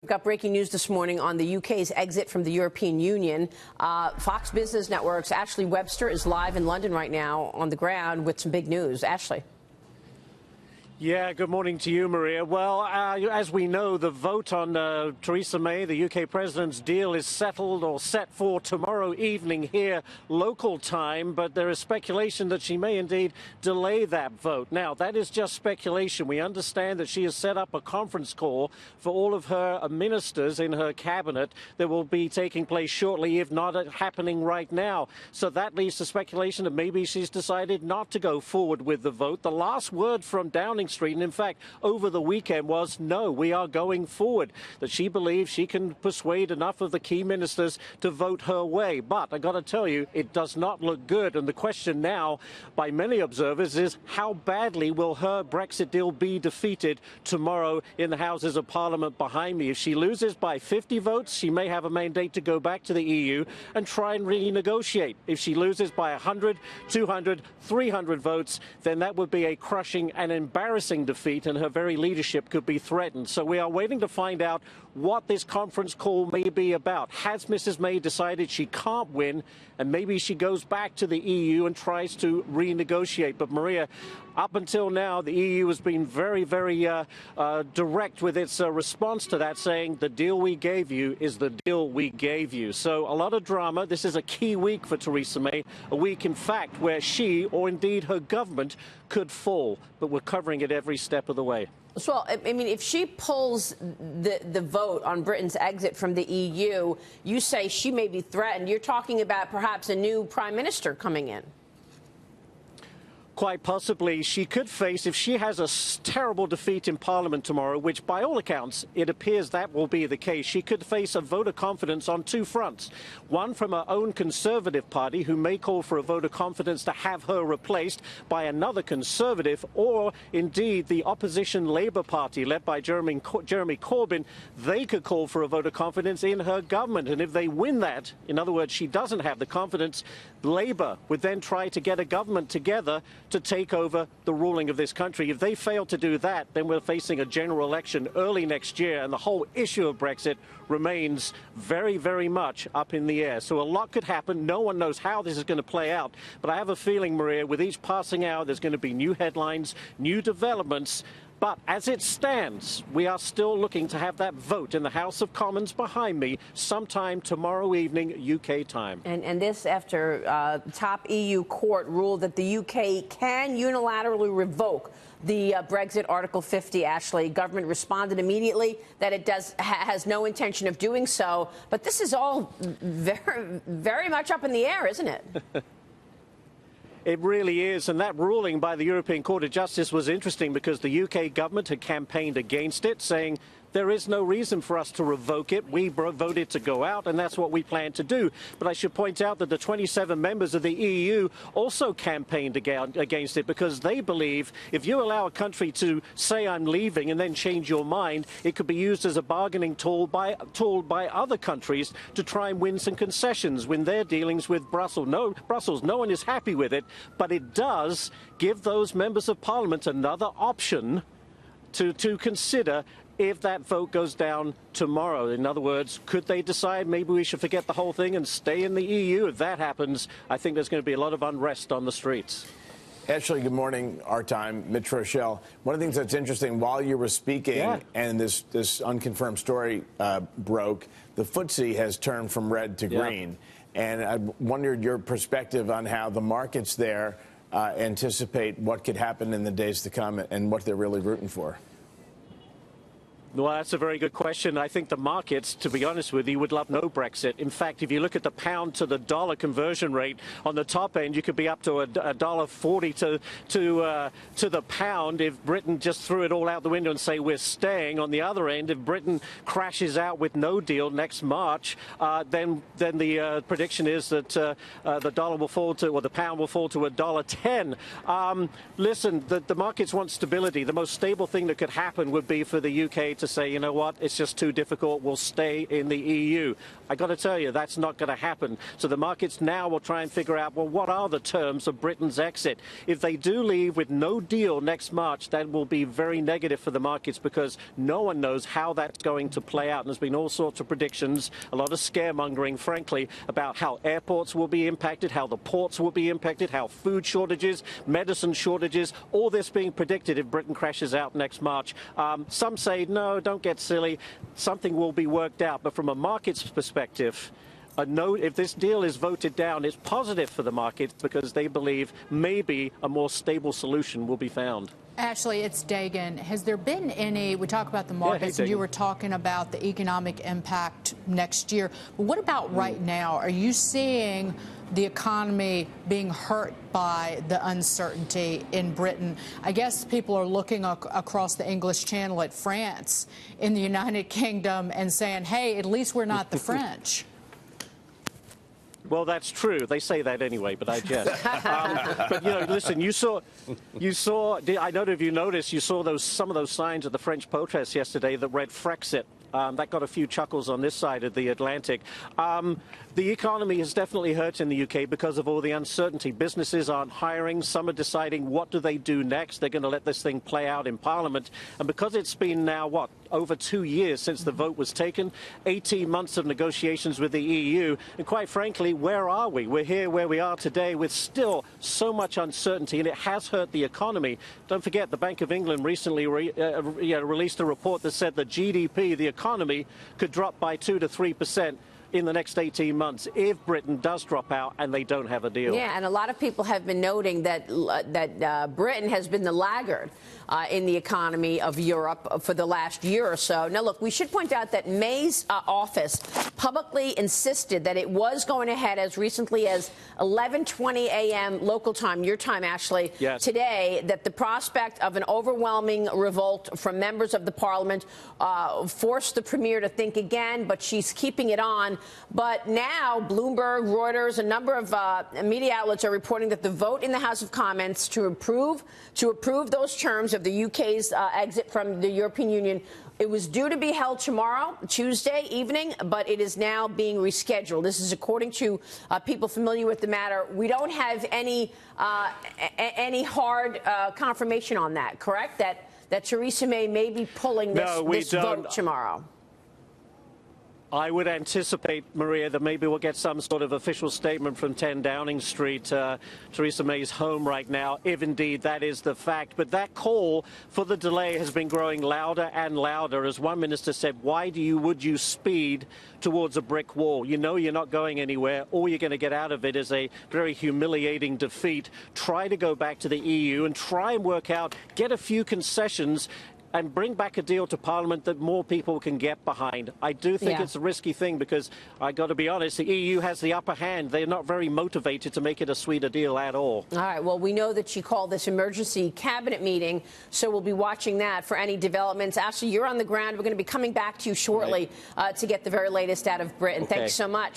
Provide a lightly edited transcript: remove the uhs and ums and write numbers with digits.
We've got breaking news this morning on the UK's exit from the European Union. Fox Business Network's Ashley Webster is live in London right now on the ground with some big news. Ashley. Yeah, good morning to you, Maria. Well, as we know, the vote on Theresa May, the UK president's deal, is settled or set for tomorrow evening here, local time. But there is speculation that she may indeed delay that vote. Now, that is just speculation. We understand that she has set up a conference call for all of her ministers in her cabinet that will be taking place shortly, if not happening right now. So that leads to speculation that maybe she's decided not to go forward with the vote. The last word from Downing Street, and in fact over the weekend, was no, we are going forward, that she believes she can persuade enough of the key ministers to vote her way. But I got to tell you, it does not look good, and the question now by many observers is how badly will her Brexit deal be defeated tomorrow in the Houses of Parliament behind me. If she loses by 50 votes, she may have a mandate to go back to the EU and try and renegotiate. If she loses by 100, 200, 300 votes, then that would be a crushing and embarrassing defeat, and her very leadership could be threatened. So we are waiting to find out what this conference call may be about. Has Mrs. May decided she can't win, and maybe she goes back to the EU and tries to renegotiate? But Maria, up until now, the EU has been very, very direct with its response to that, saying the deal we gave you is the deal we gave you. So a lot of drama. This is a key week for Theresa May, a week, in fact, where she, or indeed her government, could fall. But we're covering it every step of the way. Well, I mean, if she pulls the vote on Britain's exit from the EU, you say she may be threatened. You're talking about perhaps a new prime minister coming in. Quite possibly, she could face, if she has a terrible defeat in Parliament tomorrow, which by all accounts it appears that will be the case, she could face a vote of confidence on two fronts. One from her own Conservative Party, who may call for a vote of confidence to have her replaced by another Conservative, or indeed the opposition Labour Party led by Jeremy Corbyn. They could call for a vote of confidence in her government, and if they win that, in other words, she doesn't have the confidence, Labour would then try to get a government together to take over the ruling of this country. If they fail to do that, then we're facing a general election early next year, and the whole issue of Brexit remains very, very much up in the air. So a lot could happen. No one knows how this is going to play out. But I have a feeling, Maria, with each passing hour, there's going to be new headlines, new developments. But as it stands, we are still looking to have that vote in the House of Commons behind me sometime tomorrow evening, UK time. And this after top EU court ruled that the UK can unilaterally revoke the Brexit Article 50, Ashley. Government responded immediately that it has no intention of doing so. But this is all very, very much up in the air, isn't it? It really is, and that ruling by the European Court of Justice was interesting because the UK government had campaigned against it, saying there is no reason for us to revoke it. We voted to go out, and that's what we plan to do. But I should point out that the 27 members of the EU also campaigned against it because they believe if you allow a country to say I'm leaving and then change your mind, it could be used as a bargaining tool by other countries to try and win some concessions when they're dealings with Brussels. No one is happy with it, but it does give those members of Parliament another option to consider if that vote goes down tomorrow. In other words, could they decide maybe we should forget the whole thing and stay in the EU? If that happens, I think there's going to be a lot of unrest on the streets. Ashley, good morning. Our time, Mitch Rochelle. One of the things that's interesting, while you were speaking and this unconfirmed story broke, the FTSE has turned from red to green. And I wondered your perspective on how the markets there anticipate what could happen in the days to come and what they're really rooting for. Well, that's a very good question. I think the markets, to be honest with you, would love no Brexit. In fact, if you look at the pound to the dollar conversion rate, on the top end, you could be up to $1.40 to the pound if Britain just threw it all out the window and say we're staying. On the other end, if Britain crashes out with no deal next March, then the prediction is that the dollar will fall to, or the pound will fall to $1.10. Listen, the markets want stability. The most stable thing that could happen would be for the UK to say, you know what, it's just too difficult, we'll stay in the EU. I got to tell you, that's not going to happen. So the markets now will try and figure out, well, what are the terms of Britain's exit? If they do leave with no deal next March, that will be very negative for the markets because no one knows how that's going to play out. And there's been all sorts of predictions, a lot of scaremongering, frankly, about how airports will be impacted, how the ports will be impacted, how food shortages, medicine shortages, all this being predicted if Britain crashes out next March. Some say, no, don't get silly. Something will be worked out. But from a market's perspective, if this deal is voted down, it's positive for the markets because they believe maybe a more stable solution will be found. Ashley, it's Dagan. Has there been any, we talk about the markets, and you were talking about the economic impact next year. But what about right now? Are you seeing the economy being hurt by the uncertainty in Britain? I guess people are looking across the English Channel at France in the United Kingdom and saying, hey, at least we're not the French. Well, that's true. They say that anyway, but I jest. But, you know, listen, you saw, I don't know if you noticed, you saw some of those signs at the French protests yesterday that read Frexit. That got a few chuckles on this side of the Atlantic. The economy is definitely hurt in the UK because of all the uncertainty. Businesses aren't hiring. Some are deciding what do they do next. They're going to let this thing play out in Parliament. And because it's been now, what, over 2 years since the vote was taken, 18 months of negotiations with the EU. And quite frankly, where are we? We're here where we are today with still so much uncertainty, and it has hurt the economy. Don't forget, the Bank of England recently released a report that said that GDP, the economy, could drop by 2 to 3% in the next 18 months if Britain does drop out and they don't have a deal. Yeah, and a lot of people have been noting that Britain has been the laggard in the economy of Europe for the last year or so. Now, look, we should point out that May's office publicly insisted that it was going ahead as recently as 11:20 a.m. local time, your time, Ashley, yes, today, that the prospect of an overwhelming revolt from members of the parliament forced the premier to think again, but she's keeping it on. But now Bloomberg, Reuters, a number of media outlets are reporting that the vote in the House of Commons to approve those terms of the UK's exit from the European Union, it was due to be held tomorrow, Tuesday evening, but it is now being rescheduled. This is according to people familiar with the matter. We don't have any hard confirmation on that, correct? That Theresa May be pulling this vote tomorrow. I would anticipate, Maria, that maybe we'll get some sort of official statement from 10 Downing Street, Theresa May's home right now, if indeed that is the fact. But that call for the delay has been growing louder and louder. As one minister said, would you speed towards a brick wall? You know you're not going anywhere. All you're going to get out of it is a very humiliating defeat. Try to go back to the EU and try and work out, get a few concessions, and bring back a deal to Parliament that more people can get behind. I do think it's a risky thing because, I got to be honest, the EU has the upper hand. They're not very motivated to make it a sweeter deal at all. All right. Well, we know that she called this emergency cabinet meeting, so we'll be watching that for any developments. Ashley, you're on the ground. We're going to be coming back to you shortly to get the very latest out of Britain. Okay. Thanks so much.